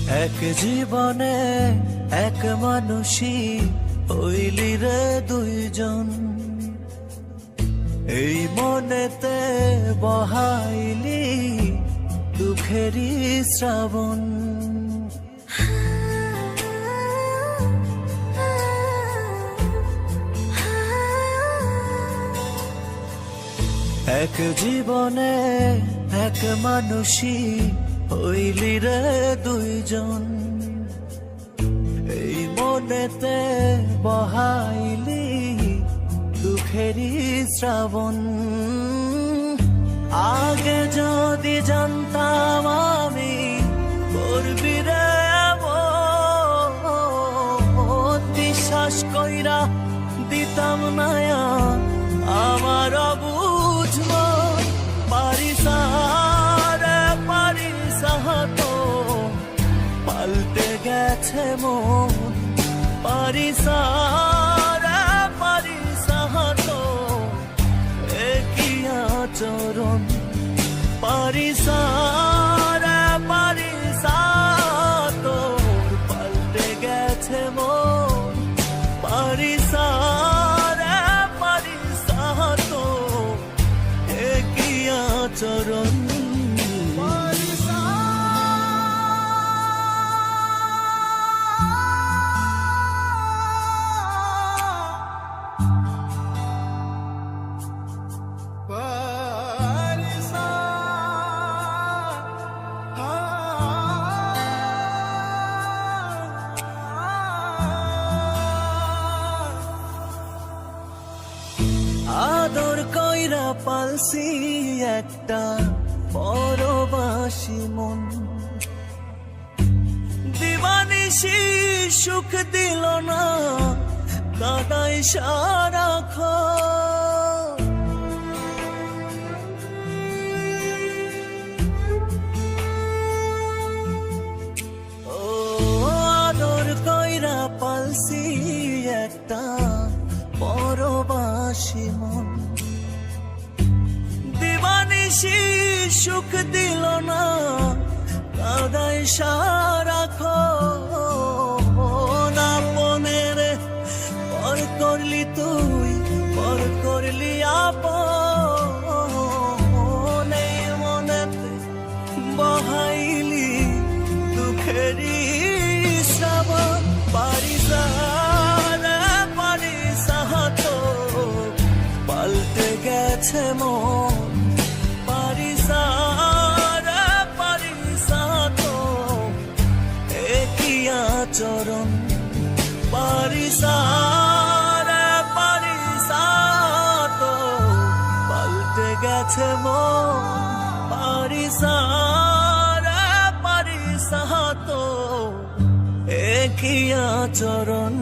এক জীবনে এক মানুষই হইলি রে দুইজন, এই মনেতে বহাইলি দুঃখেরই শ্রাবণ। এক জীবনে এক মানুষই হইলি রে দুইজন, এই মনেতে বহাইলি দুঃখেরই শ্রাবণ। আগে যদি জানতাম আমি করবি রে এমন, বিশ্বাস কইরা দিতাম না আমার অবুঝ মন। পারিসা রে পারিসা তো পাল্টে গেছে মন, পারিসা রে পারিসা তো একই আচরণ। পারিসা রে পারিসা তো পাল্টে গেছে মন, পারিসা রে পারিসা তো একই আচরণ। আদর কইরা পালছি একটা পরবাসী মন, দিবানিশি সুখ দিল না কাদাই সারাক্ষণ। ও আদর কইরা পালছি একটা পরবাসী মন, দিবানিশি সুখ দিল না কাদাই সারাক্ষণ। আপনের পর করলি তুই, পর করলি আপন, এই মনেতে বহাইলি দুঃখেরই শ্রাবণ। পারিসা রে পারিসা তো পাল্টে গেছে মন, পারিসা রে পারিসা তো একই আচরণ। পারিসা রে পারিসা তো পাল্টে গেছে মন, পারিসা রে পারিসা তো একই আচরণ।